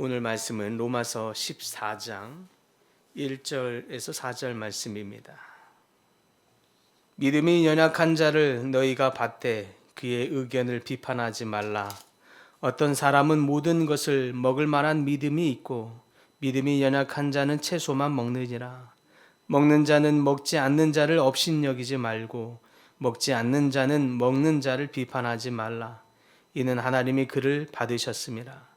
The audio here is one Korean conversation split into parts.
오늘 말씀은 로마서 14장 1절에서 4절 말씀입니다. 믿음이 연약한 자를 너희가 받되 그의 의견을 비판하지 말라. 어떤 사람은 모든 것을 먹을 만한 믿음이 있고 믿음이 연약한 자는 채소만 먹느니라. 먹는 자는 먹지 않는 자를 업신여기지 말고 먹지 않는 자는 먹는 자를 비판하지 말라. 이는 하나님이 그를 받으셨음이라.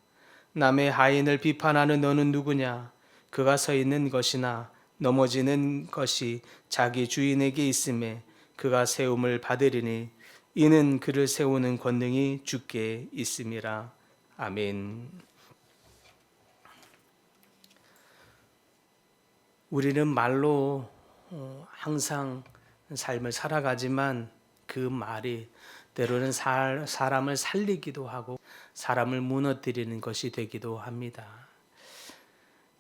남의 하인을 비판하는 너는 누구냐? 그가 서 있는 것이나 넘어지는 것이 자기 주인에게 있음에 그가 세움을 받으리니 이는 그를 세우는 권능이 주께 있음이라. 아멘. 우리는 말로 항상 삶을 살아가지만 그 말이 때로는 사람을 살리기도 하고 사람을 무너뜨리는 것이 되기도 합니다.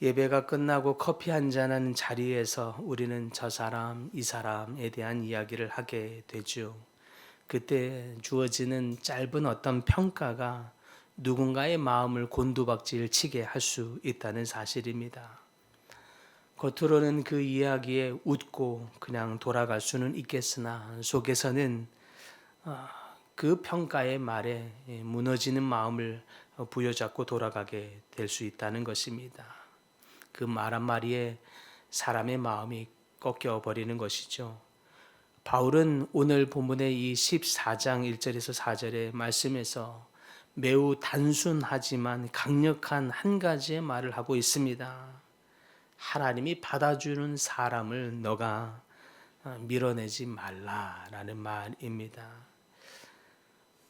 예배가 끝나고 커피 한잔하는 자리에서 우리는 저 사람, 이 사람에 대한 이야기를 하게 되죠. 그때 주어지는 짧은 어떤 평가가 누군가의 마음을 곤두박질 치게 할 수 있다는 사실입니다. 겉으로는 그 이야기에 웃고 그냥 돌아갈 수는 있겠으나 속에서는 그 평가의 말에 무너지는 마음을 부여잡고 돌아가게 될 수 있다는 것입니다. 그 말 한마디에 사람의 마음이 꺾여버리는 것이죠. 바울은 오늘 본문의 이 14장 1절에서 4절의 말씀에서 매우 단순하지만 강력한 한 가지의 말을 하고 있습니다. 하나님이 받아주는 사람을 너가 밀어내지 말라라는 말입니다.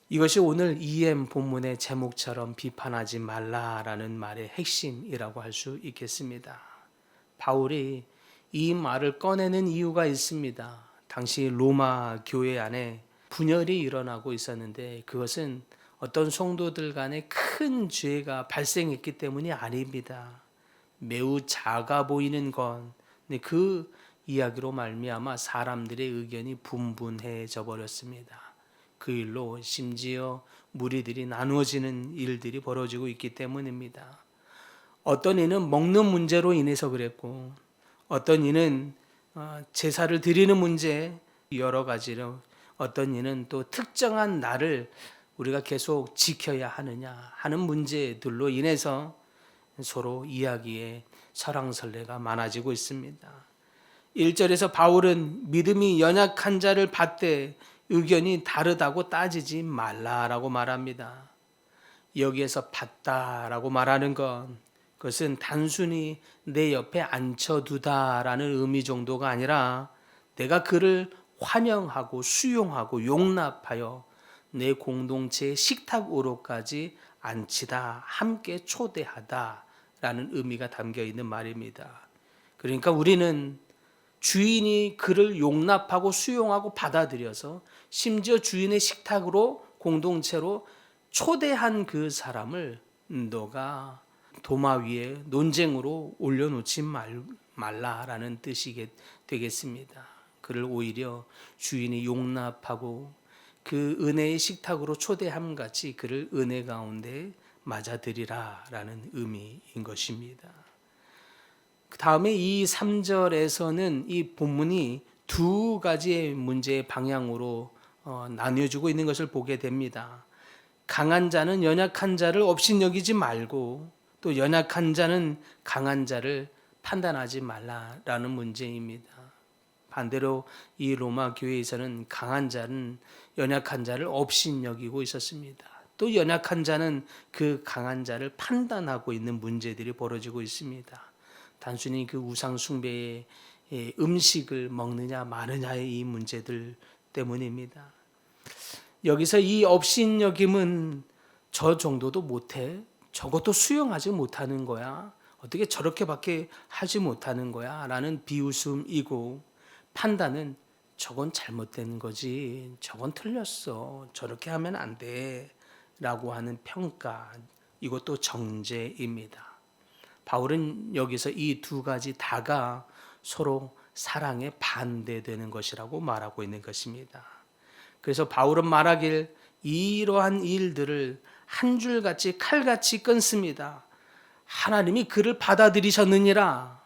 이것이 오늘 EM 본문의 제목처럼 비판하지 말라라는 말의 핵심이라고 할 수 있겠습니다. 바울이 이 말을 꺼내는 이유가 있습니다. 당시 로마 교회 안에 분열이 일어나고 있었는데 그것은 어떤 성도들 간에 큰 죄가 발생했기 때문이 아닙니다. 매우 작아 보이는 건 그 이야기로 말미암아 사람들의 의견이 분분해져 버렸습니다. 그 일로 심지어 무리들이 나누어지는 일들이 벌어지고 있기 때문입니다. 어떤 이는 먹는 문제로 인해서 그랬고 어떤 이는 제사를 드리는 문제 여러 가지로 어떤 이는 또 특정한 날을 우리가 계속 지켜야 하느냐 하는 문제들로 인해서 서로 이야기에 설왕설래가 많아지고 있습니다. 1절에서 바울은 믿음이 연약한 자를 받되 의견이 다르다고 따지지 말라라고 말합니다. 여기에서 받다라고 말하는 건 그것은 단순히 내 옆에 앉혀두다라는 의미 정도가 아니라 내가 그를 환영하고 수용하고 용납하여 내 공동체의 식탁으로까지 앉히다, 함께 초대하다라는 의미가 담겨 있는 말입니다. 그러니까 우리는 주인이 그를 용납하고 수용하고 받아들여서 심지어 주인의 식탁으로 공동체로 초대한 그 사람을 너가 도마 위에 논쟁으로 올려놓지 말라라는 뜻이 되겠습니다. 그를 오히려 주인이 용납하고 그 은혜의 식탁으로 초대함 같이 그를 은혜 가운데 맞아들이라라는 의미인 것입니다. 그 다음에 이 3절에서는 이 본문이 두 가지의 문제의 방향으로 나뉘어지고 있는 것을 보게 됩니다. 강한 자는 연약한 자를 업신여기지 말고 또 연약한 자는 강한 자를 판단하지 말라라는 문제입니다. 반대로 이 로마 교회에서는 강한 자는 연약한 자를 업신여기고 있었습니다. 또 연약한 자는 그 강한 자를 판단하고 있는 문제들이 벌어지고 있습니다. 단순히 그 우상 숭배의 음식을 먹느냐 마느냐의 이 문제들 때문입니다. 여기서 이 업신여김은 저 정도도 못해? 저것도 수용하지 못하는 거야? 어떻게 저렇게밖에 하지 못하는 거야? 라는 비웃음이고 판단은 저건 잘못된 거지, 저건 틀렸어, 저렇게 하면 안 돼 라고 하는 평가, 이것도 정죄입니다. 바울은 여기서 이 두 가지 다가 서로 사랑에 반대되는 것이라고 말하고 있는 것입니다. 그래서 바울은 말하길 이러한 일들을 한 줄같이 칼같이 끊습니다. 하나님이 그를 받아들이셨느니라.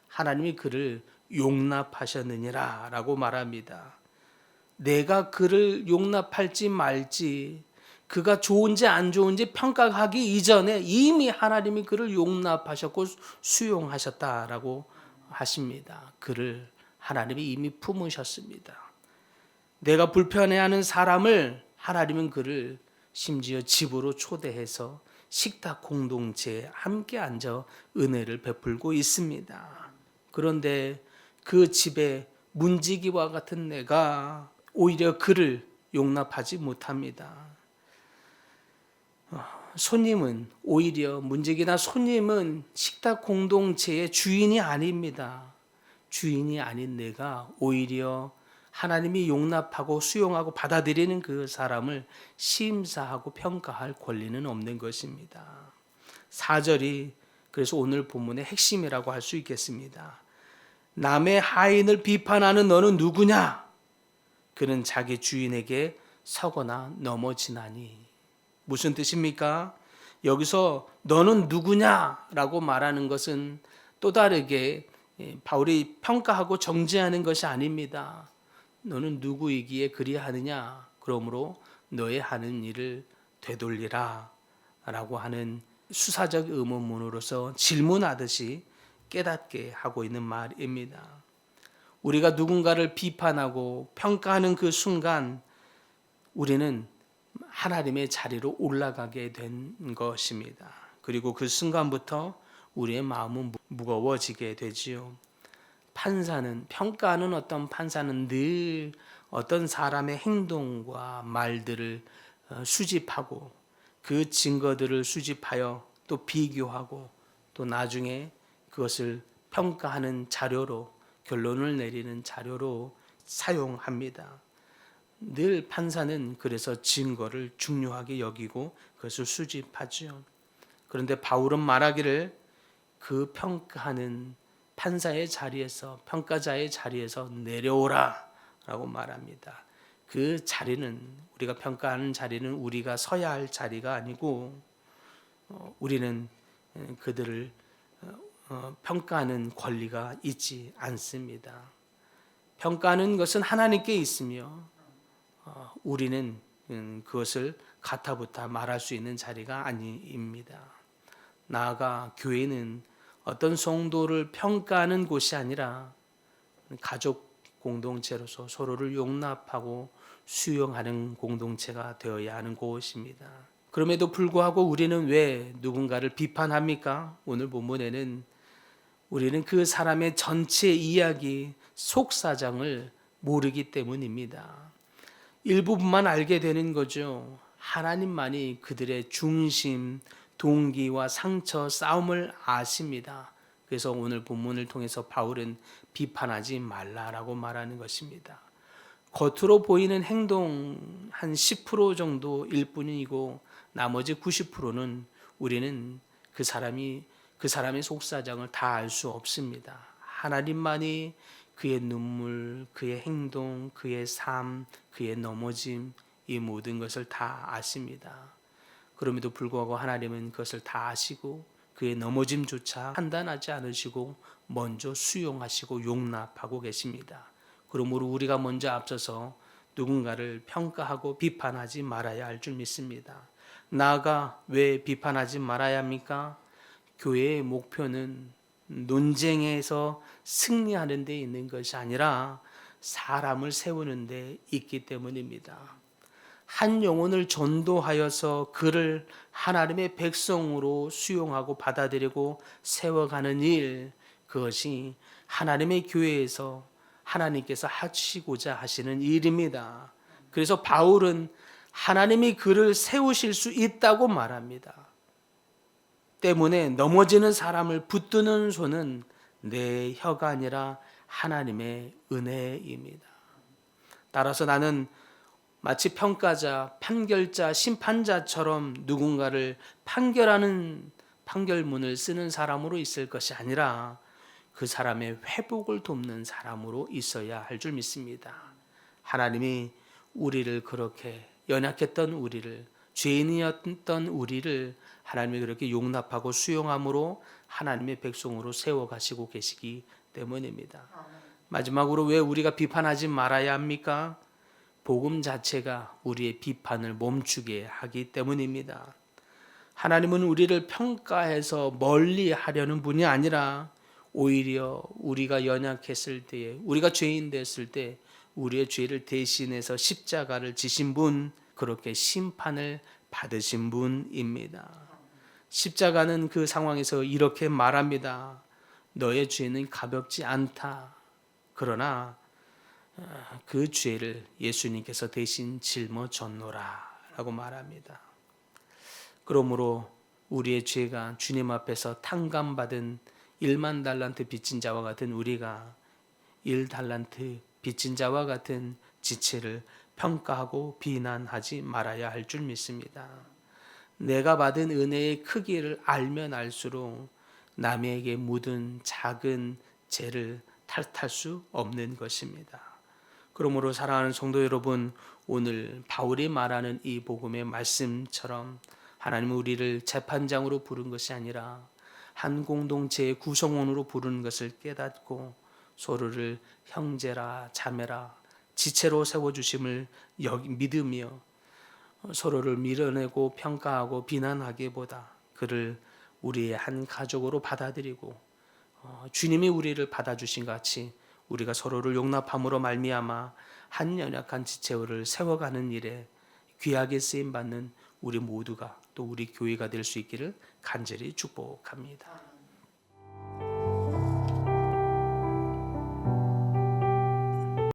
하나님이 그를 용납하셨느니라 라고 말합니다. 내가 그를 용납할지 말지, 그가 좋은지 안 좋은지 평가하기 이전에 이미 하나님이 그를 용납하셨고 수용하셨다라고 하십니다. 그를 하나님이 이미 품으셨습니다. 내가 불편해하는 사람을 하나님은 그를 심지어 집으로 초대해서 식탁 공동체에 함께 앉아 은혜를 베풀고 있습니다. 그런데 그 집에 문지기와 같은 내가 오히려 그를 용납하지 못합니다. 손님은 오히려 문지기나 손님은 식탁 공동체의 주인이 아닙니다. 주인이 아닌 내가 오히려 하나님이 용납하고 수용하고 받아들이는 그 사람을 심사하고 평가할 권리는 없는 것입니다. 4절이 그래서 오늘 본문의 핵심이라고 할 수 있겠습니다. 남의 하인을 비판하는 너는 누구냐? 그는 자기 주인에게 서거나 넘어지나니. 무슨 뜻입니까? 여기서 너는 누구냐라고 말하는 것은 또 다르게 바울이 평가하고 정죄하는 것이 아닙니다. 너는 누구이기에 그리하느냐? 그러므로 너의 하는 일을 되돌리라 라고 하는 수사적 의문문으로서 질문하듯이 깨닫게 하고 있는 말입니다. 우리가 누군가를 비판하고 평가하는 그 순간 우리는 하나님의 자리로 올라가게 된 것입니다. 그리고 그 순간부터 우리의 마음은 무거워지게 되지요. 평가하는 어떤 판사는 늘 어떤 사람의 행동과 말들을 수집하고 그 증거들을 수집하여 또 비교하고 또 나중에 그것을 평가하는 자료로 결론을 내리는 자료로 사용합니다. 늘 판사는 그래서 증거를 중요하게 여기고 그것을 수집하죠. 그런데 바울은 말하기를 그 평가하는 판사의 자리에서 평가자의 자리에서 내려오라 라고 말합니다. 그 자리는 우리가 평가하는 자리는 우리가 서야 할 자리가 아니고 우리는 그들을 평가하는 권리가 있지 않습니다. 평가하는 것은 하나님께 있으며 우리는 그것을 가타부타 말할 수 있는 자리가 아닙니다. 나아가 교회는 어떤 성도를 평가하는 곳이 아니라 가족 공동체로서 서로를 용납하고 수용하는 공동체가 되어야 하는 곳입니다. 그럼에도 불구하고 우리는 왜 누군가를 비판합니까? 오늘 본문에는 우리는 그 사람의 전체 이야기, 속사정을 모르기 때문입니다. 일부분만 알게 되는 거죠. 하나님만이 그들의 중심, 동기와 상처, 싸움을 아십니다. 그래서 오늘 본문을 통해서 바울은 비판하지 말라라고 말하는 것입니다. 겉으로 보이는 행동 한 10% 정도일 뿐이고 나머지 90%는 우리는 그 사람의 속사정을 다 알 수 없습니다. 하나님만이 그의 눈물, 그의 행동, 그의 삶, 그의 넘어짐 이 모든 것을 다 아십니다. 그럼에도 불구하고 하나님은 그것을 다 아시고 그의 넘어짐조차 판단하지 않으시고 먼저 수용하시고 용납하고 계십니다. 그러므로 우리가 먼저 앞서서 누군가를 평가하고 비판하지 말아야 할 줄 믿습니다. 나아가 왜 비판하지 말아야 합니까? 교회의 목표는 논쟁에서 승리하는 데 있는 것이 아니라 사람을 세우는 데 있기 때문입니다. 한 영혼을 전도하여서 그를 하나님의 백성으로 수용하고 받아들이고 세워가는 일, 그것이 하나님의 교회에서 하나님께서 하시고자 하시는 일입니다. 그래서 바울은 하나님이 그를 세우실 수 있다고 말합니다. 때문에 넘어지는 사람을 붙드는 손은 내 혀가 아니라 하나님의 은혜입니다. 따라서 나는 마치 평가자, 판결자, 심판자처럼 누군가를 판결하는 판결문을 쓰는 사람으로 있을 것이 아니라 그 사람의 회복을 돕는 사람으로 있어야 할 줄 믿습니다. 하나님이 우리를 그렇게 연약했던 우리를 죄인이었던 우리를 하나님이 그렇게 용납하고 수용함으로 하나님의 백성으로 세워가시고 계시기 때문입니다. 마지막으로 왜 우리가 비판하지 말아야 합니까? 복음 자체가 우리의 비판을 멈추게 하기 때문입니다. 하나님은 우리를 평가해서 멀리 하려는 분이 아니라 오히려 우리가 연약했을 때에, 우리가 죄인 됐을 때 우리의 죄를 대신해서 십자가를 지신 분, 그렇게 심판을 받으신 분입니다. 십자가는 그 상황에서 이렇게 말합니다. 너의 죄는 가볍지 않다. 그러나 그 죄를 예수님께서 대신 짊어졌노라 라고 말합니다. 그러므로 우리의 죄가 주님 앞에서 탕감받은 1만 달란트 빚진 자와 같은 우리가 1달란트 빚진 자와 같은 지체를 평가하고 비난하지 말아야 할 줄 믿습니다. 내가 받은 은혜의 크기를 알면 알수록 남에게 묻은 작은 죄를 탓할 수 없는 것입니다. 그러므로 사랑하는 성도 여러분, 오늘 바울이 말하는 이 복음의 말씀처럼 하나님은 우리를 재판장으로 부른 것이 아니라 한 공동체의 구성원으로 부르는 것을 깨닫고 서로를 형제라 자매라 지체로 세워주심을 믿으며 서로를 밀어내고 평가하고 비난하기보다 그를 우리의 한 가족으로 받아들이고 주님이 우리를 받아주신 같이 우리가 서로를 용납함으로 말미암아 한 연약한 지체를 세워가는 일에 귀하게 쓰임받는 우리 모두가 또 우리 교회가 될 수 있기를 간절히 축복합니다.